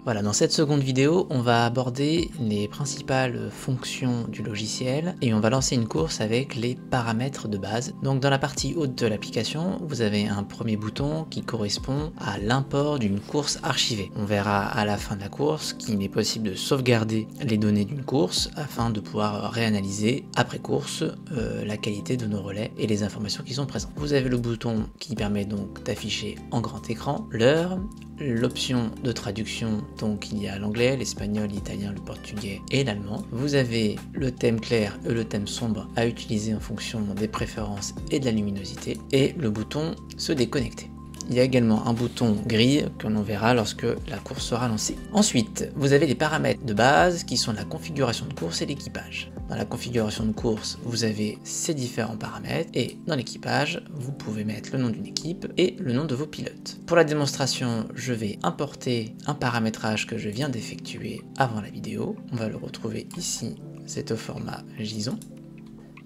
Voilà, dans cette seconde vidéo, on va aborder les principales fonctions du logiciel et on va lancer une course avec les paramètres de base. Donc dans la partie haute de l'application, vous avez un premier bouton qui correspond à l'import d'une course archivée. On verra à la fin de la course qu'il est possible de sauvegarder les données d'une course afin de pouvoir réanalyser après course la qualité de nos relais et les informations qui sont présentes. Vous avez le bouton qui permet donc d'afficher en grand écran l'heure, l'option de traduction, donc il y a l'anglais, l'espagnol, l'italien, le portugais et l'allemand. Vous avez le thème clair et le thème sombre à utiliser en fonction des préférences et de la luminosité, et le bouton se déconnecter. Il y a également un bouton gris que l'on verra lorsque la course sera lancée. Ensuite, vous avez les paramètres de base qui sont la configuration de course et l'équipage. Dans la configuration de course, vous avez ces différents paramètres et dans l'équipage, vous pouvez mettre le nom d'une équipe et le nom de vos pilotes. Pour la démonstration, je vais importer un paramétrage que je viens d'effectuer avant la vidéo. On va le retrouver ici, c'est au format JSON.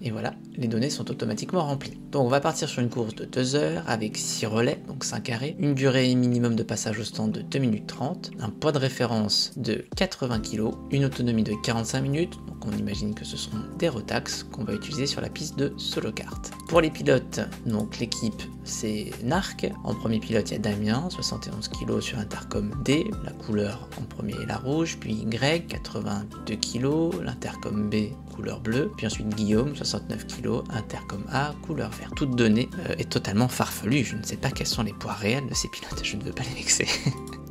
Et voilà, les données sont automatiquement remplies. Donc on va partir sur une course de 2 heures avec 6 relais, donc 5 arrêts, une durée minimum de passage au stand de 2 minutes 30, un poids de référence de 80 kg, une autonomie de 45 minutes, donc on imagine que ce seront des Rotax qu'on va utiliser sur la piste de solo kart. Pour les pilotes, donc l'équipe c'est Narc, en premier pilote il y a Damien, 71 kg sur intercom D, la couleur en premier est la rouge, puis Greg, 82 kg, l'intercom B couleur bleue, puis ensuite Guillaume, 69 kg, intercom A, couleur vert. Toute donnée est totalement farfelue, je ne sais pas quels sont les poids réels de ces pilotes, je ne veux pas les vexer.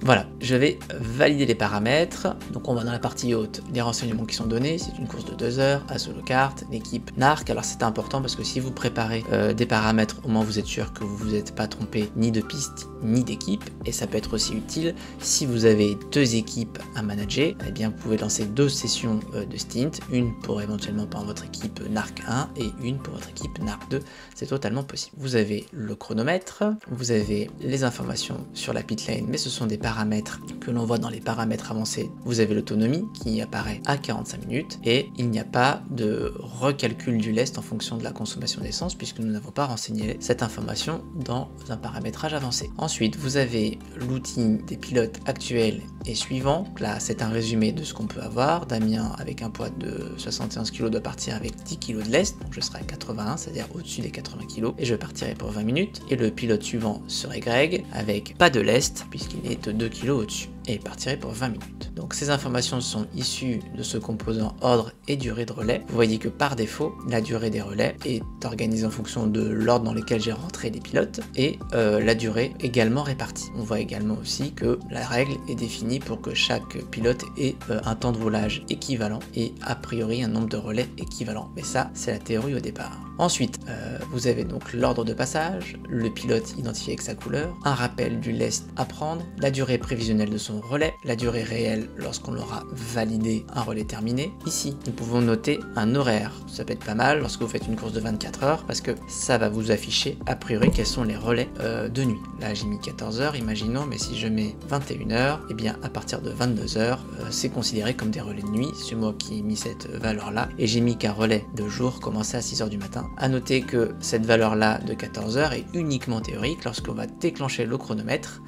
Voilà, je vais valider les paramètres, donc on va dans la partie haute, les renseignements qui sont donnés, c'est une course de 2 heures à solo kart, l'équipe Narc, alors c'est important parce que si vous préparez des paramètres, au moins vous êtes sûr que vous vous êtes pas trompé ni de piste ni d'équipe, et ça peut être aussi utile si vous avez 2 équipes à manager, eh bien vous pouvez lancer 2 sessions de stint, une pour éventuellement pour votre équipe Narc 1 et une pour votre équipe Narc 2, c'est totalement possible. Vous avez le chronomètre, vous avez les informations sur la pit lane, mais ce sont des paramètres que l'on voit dans les paramètres avancés. Vous avez l'autonomie qui apparaît à 45 minutes et il n'y a pas de recalcul du lest en fonction de la consommation d'essence puisque nous n'avons pas renseigné cette information dans un paramétrage avancé. Ensuite, vous avez l'outil des pilotes actuels et suivants. Là, c'est un résumé de ce qu'on peut avoir. Damien, avec un poids de 71 kg, doit partir avec 10 kg de lest, donc je serai à 81, c'est-à-dire au-dessus des 80 kg, et je partirai pour 20 minutes. Et le pilote suivant serait Greg, avec pas de lest, puisqu'il est 2 kg au-dessus, et partirait pour 20 minutes. Donc ces informations sont issues de ce composant ordre et durée de relais. Vous voyez que par défaut, la durée des relais est organisée en fonction de l'ordre dans lequel j'ai rentré les pilotes, et la durée également répartie. On voit également aussi que la règle est définie pour que chaque pilote ait un temps de roulage équivalent et a priori un nombre de relais équivalent. Mais ça, c'est la théorie au départ. Ensuite, vous avez donc l'ordre de passage, le pilote identifié avec sa couleur, un rappel du lest à prendre, la durée prévisionnelle de son relais, la durée réelle lorsqu'on aura validé un relais terminé. Ici, nous pouvons noter un horaire. Ça peut être pas mal lorsque vous faites une course de 24 heures parce que ça va vous afficher a priori quels sont les relais de nuit. Là, j'ai mis 14 heures, imaginons, mais si je mets 21 heures, et bien à partir de 22 heures, c'est considéré comme des relais de nuit. C'est moi qui ai mis cette valeur-là et j'ai mis qu'un relais de jour commençait à 6 heures du matin. A noter que cette valeur-là de 14 heures est uniquement théorique. Lorsqu'on va déclencher le chronomètre,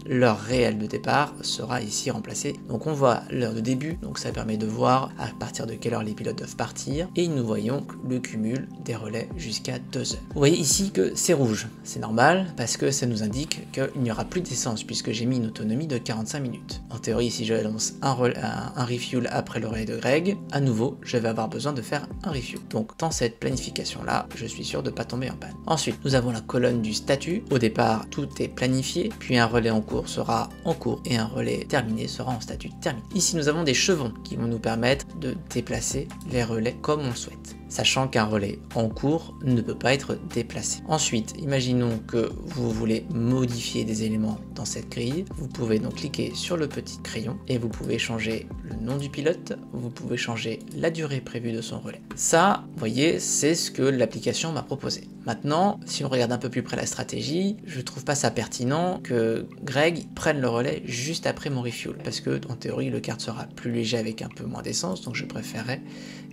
l'heure réelle de départ sera ici remplacée. Donc on voit l'heure de début, donc ça permet de voir à partir de quelle heure les pilotes doivent partir, et nous voyons le cumul des relais jusqu'à 2 heures. Vous voyez ici que c'est rouge, c'est normal parce que ça nous indique qu'il n'y aura plus d'essence puisque j'ai mis une autonomie de 45 minutes. En théorie, si je lance un refuel après le relais de Greg, à nouveau je vais avoir besoin de faire un refuel. Donc dans cette planification là, je suis sûr de ne pas tomber en panne. Ensuite, nous avons la colonne du statut. Au départ, tout est planifié, puis un relais en cours sera en cours et un relais terminé sera en statut terminé. Ici, nous avons des chevrons qui vont nous permettre de déplacer les relais comme on le souhaite, sachant qu'un relais en cours ne peut pas être déplacé. Ensuite, imaginons que vous voulez modifier des éléments dans cette grille. Vous pouvez donc cliquer sur le petit crayon et vous pouvez changer le nom du pilote, vous pouvez changer la durée prévue de son relais. Ça, vous voyez, c'est ce que l'application m'a proposé. Maintenant, si on regarde un peu plus près la stratégie, je trouve pas ça pertinent que Greg prenne le relais juste après mon refuel, parce que en théorie le kart sera plus léger avec un peu moins d'essence, donc je préférerais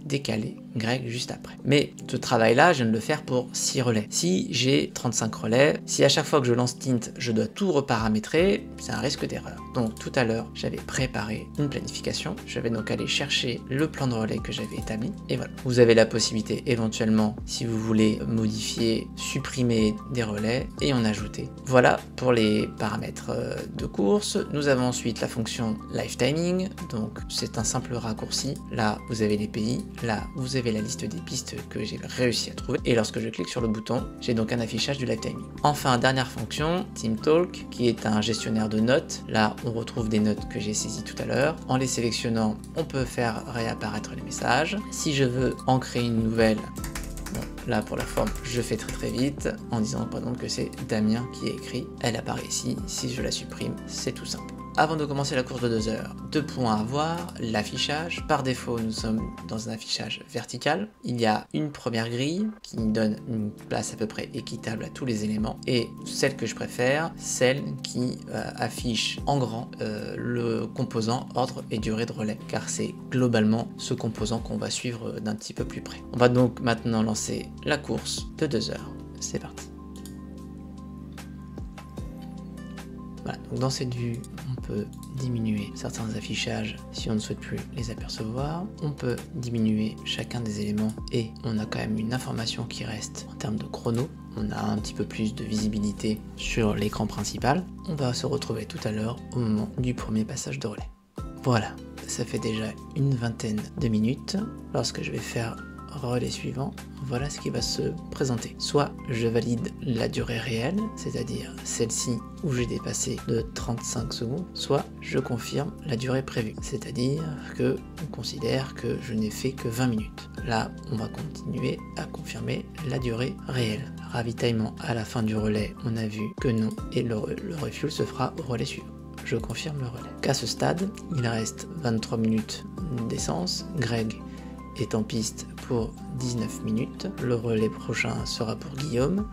décaler Greg juste juste après. Mais ce travail-là, je viens de le faire pour 6 relais. Si j'ai 35 relais, si à chaque fois que je lance Tint, je dois tout reparamétrer, c'est un risque d'erreur. Donc tout à l'heure, j'avais préparé une planification. Je vais donc aller chercher le plan de relais que j'avais établi. Et voilà. Vous avez la possibilité éventuellement, si vous voulez modifier, supprimer des relais et en ajouter. Voilà pour les paramètres de course. Nous avons ensuite la fonction Live Timing. Donc c'est un simple raccourci. Là, vous avez les pays. Là, vous avez la liste des pistes que j'ai réussi à trouver. Et lorsque je clique sur le bouton, j'ai donc un affichage du Live Timing. Enfin, dernière fonction, Team Talk, qui est un gestionnaire de notes. Là, on retrouve des notes que j'ai saisies tout à l'heure. En les sélectionnant, on peut faire réapparaître les messages. Si je veux en créer une nouvelle, bon, là pour la forme, je fais très vite en disant par exemple que c'est Damien qui a écrit. Elle apparaît ici. Si je la supprime, c'est tout simple. Avant de commencer la course de 2 heures, 2 points à voir, l'affichage. Par défaut, nous sommes dans un affichage vertical. Il y a une première grille qui donne une place à peu près équitable à tous les éléments. Et celle que je préfère, celle qui affiche en grand le composant ordre et durée de relais. Car c'est globalement ce composant qu'on va suivre d'un petit peu plus près. On va donc maintenant lancer la course de 2 heures. C'est parti. Voilà, donc dans cette vue, on peut diminuer certains affichages si on ne souhaite plus les apercevoir. On peut diminuer chacun des éléments et on a quand même une information qui reste en termes de chrono. On a un petit peu plus de visibilité sur l'écran principal. On va se retrouver tout à l'heure au moment du premier passage de relais. Voilà, ça fait déjà une vingtaine de minutes. Lorsque je vais faire relais suivant, voilà ce qui va se présenter. Soit je valide la durée réelle, c'est-à-dire celle-ci où j'ai dépassé de 35 secondes, soit je confirme la durée prévue, c'est-à-dire que on considère que je n'ai fait que 20 minutes. Là, on va continuer à confirmer la durée réelle. Ravitaillement à la fin du relais, on a vu que non, et le refuel se fera au relais suivant. Je confirme le relais. Qu'à ce stade, il reste 23 minutes d'essence. Greg est en piste pour 19 minutes. Le relais prochain sera pour Guillaume.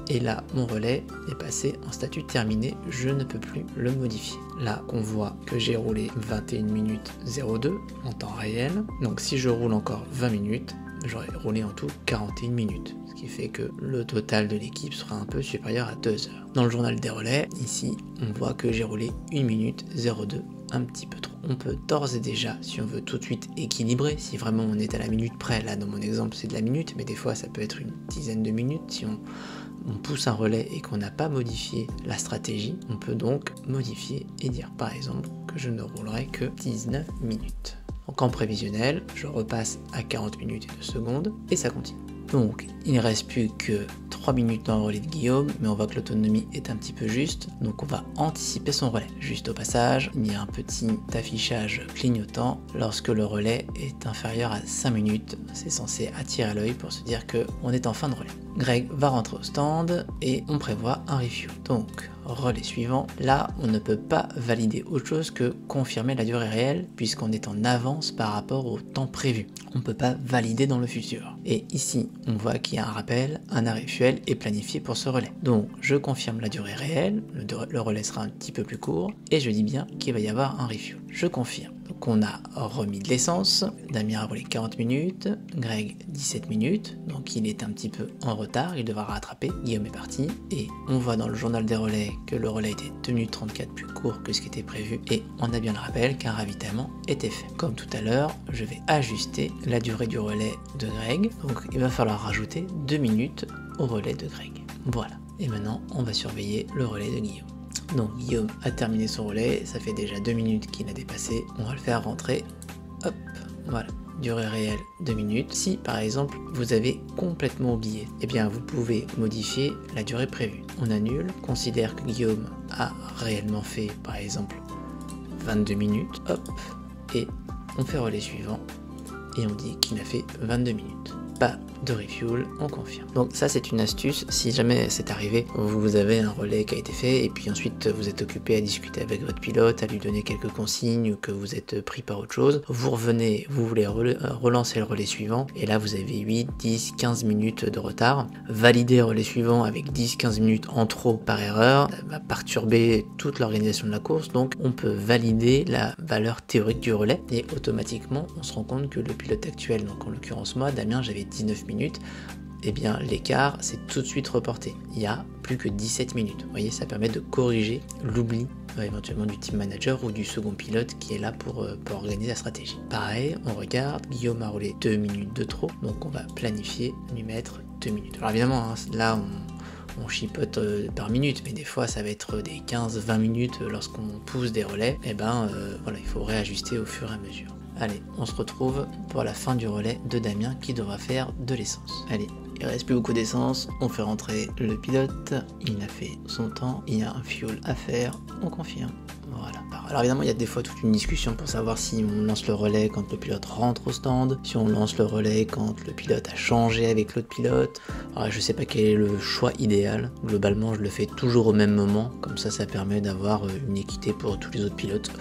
Et là, mon relais est passé en statut terminé. Je ne peux plus le modifier. Là, on voit que j'ai roulé 21 minutes 02 en temps réel. Donc si je roule encore 20 minutes, j'aurai roulé en tout 41 minutes. Ce qui fait que le total de l'équipe sera un peu supérieur à 2 heures. Dans le journal des relais, ici, on voit que j'ai roulé 1 minute 02, un petit peu trop. On peut d'ores et déjà, si on veut tout de suite équilibrer, si vraiment on est à la minute près, là dans mon exemple c'est de la minute, mais des fois ça peut être une dizaine de minutes, si on pousse un relais et qu'on n'a pas modifié la stratégie, on peut donc modifier et dire par exemple que je ne roulerai que 19 minutes. Donc en prévisionnel, je repasse à 40 minutes et 2 secondes et ça continue. Donc il ne reste plus que 3 minutes dans le relais de Guillaume, mais on voit que l'autonomie est un petit peu juste, donc on va anticiper son relais. Juste au passage, il y a un petit affichage clignotant lorsque le relais est inférieur à 5 minutes. C'est censé attirer l'œil pour se dire qu'on est en fin de relais. Greg va rentrer au stand et on prévoit un refuel. Donc relais suivant, là on ne peut pas valider autre chose que confirmer la durée réelle puisqu'on est en avance par rapport au temps prévu. On ne peut pas valider dans le futur. Et ici on voit qu'il y a un rappel, un arrêt fuel est planifié pour ce relais. Donc je confirme la durée réelle, le relais sera un petit peu plus court et je dis bien qu'il va y avoir un refuel. Je confirme. Donc on a remis de l'essence, Damien a roulé 40 minutes, Greg 17 minutes, donc il est un petit peu en retard, il devra rattraper, Guillaume est parti, et on voit dans le journal des relais que le relais était tenu 34 plus court que ce qui était prévu, et on a bien le rappel qu'un ravitaillement était fait. Comme tout à l'heure, je vais ajuster la durée du relais de Greg, donc il va falloir rajouter 2 minutes au relais de Greg. Voilà, et maintenant on va surveiller le relais de Guillaume. Donc Guillaume a terminé son relais, ça fait déjà 2 minutes qu'il a dépassé, on va le faire rentrer, hop, voilà, durée réelle 2 minutes. Si par exemple vous avez complètement oublié, eh bien vous pouvez modifier la durée prévue. On annule, considère que Guillaume a réellement fait par exemple 22 minutes, hop, et on fait relais suivant, et on dit qu'il a fait 22 minutes. Pas de refuel, on confirme. Donc ça c'est une astuce, si jamais c'est arrivé, vous avez un relais qui a été fait et puis ensuite vous êtes occupé à discuter avec votre pilote, à lui donner quelques consignes ou que vous êtes pris par autre chose, vous revenez, vous voulez relancer le relais suivant et là vous avez 8, 10, 15 minutes de retard. Valider le relais suivant avec 10-15 minutes en trop par erreur, ça va perturber toute l'organisation de la course, donc on peut valider la valeur théorique du relais et automatiquement on se rend compte que le pilote actuel, donc en l'occurrence moi, Damien, j'avais 19 minutes, et bien l'écart s'est tout de suite reporté. Il y a plus que 17 minutes. Vous voyez, ça permet de corriger l'oubli éventuellement du team manager ou du second pilote qui est là pour organiser la stratégie. Pareil, on regarde, Guillaume a roulé 2 minutes de trop, donc on va planifier, lui mettre 2 minutes. Alors évidemment, hein, là on chipote par minute, mais des fois ça va être des 15-20 minutes lorsqu'on pousse des relais, et ben voilà, il faut réajuster au fur et à mesure. Allez, on se retrouve pour la fin du relais de Damien qui devra faire de l'essence. Allez, il reste plus beaucoup d'essence, on fait rentrer le pilote, il a fait son temps, il y a un fuel à faire, on confirme. Voilà. Alors évidemment il y a des fois toute une discussion pour savoir si on lance le relais quand le pilote rentre au stand, si on lance le relais quand le pilote a changé avec l'autre pilote. Alors je sais pas quel est le choix idéal, globalement je le fais toujours au même moment, comme ça permet d'avoir une équité pour tous les autres pilotes.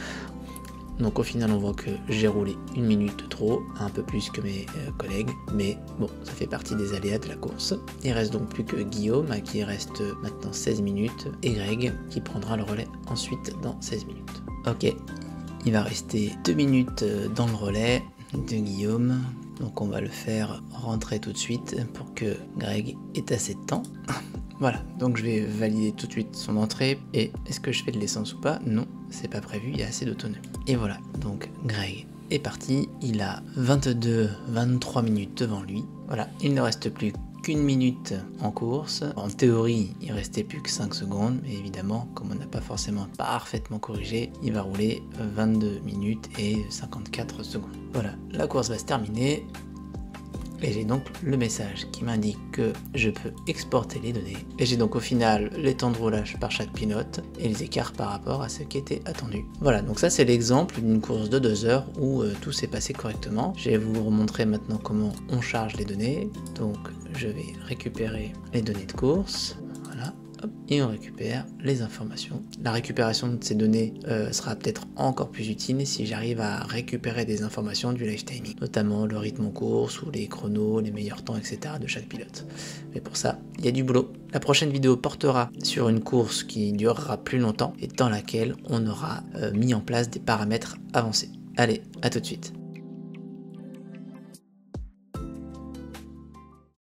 Donc au final on voit que j'ai roulé 1 minute de trop, un peu plus que mes collègues, mais bon, ça fait partie des aléas de la course. Il reste donc plus que Guillaume, à qui il reste maintenant 16 minutes, et Greg, qui prendra le relais ensuite dans 16 minutes. Ok, il va rester 2 minutes dans le relais de Guillaume, donc on va le faire rentrer tout de suite pour que Greg ait assez de temps. Voilà, donc je vais valider tout de suite son entrée, et est-ce que je fais de l'essence ou pas? Non, c'est pas prévu, il y a assez d'autonomie. Et voilà, donc Greg est parti, il a 22-23 minutes devant lui. Voilà, il ne reste plus qu'1 minute en course. En théorie, il restait plus que 5 secondes, mais évidemment, comme on n'a pas forcément parfaitement corrigé, il va rouler 22 minutes et 54 secondes. Voilà, la course va se terminer. Et j'ai donc le message qui m'indique que je peux exporter les données. Et j'ai donc au final les temps de roulage par chaque pilote et les écarts par rapport à ce qui était attendu. Voilà, donc ça c'est l'exemple d'une course de 2 heures où tout s'est passé correctement. Je vais vous remontrer maintenant comment on charge les données. Donc je vais récupérer les données de course. Voilà. Et on récupère les informations. La récupération de ces données sera peut-être encore plus utile si j'arrive à récupérer des informations du live timing, notamment le rythme en course ou les chronos, les meilleurs temps, etc. de chaque pilote. Mais pour ça, il y a du boulot. La prochaine vidéo portera sur une course qui durera plus longtemps et dans laquelle on aura mis en place des paramètres avancés. Allez, à tout de suite.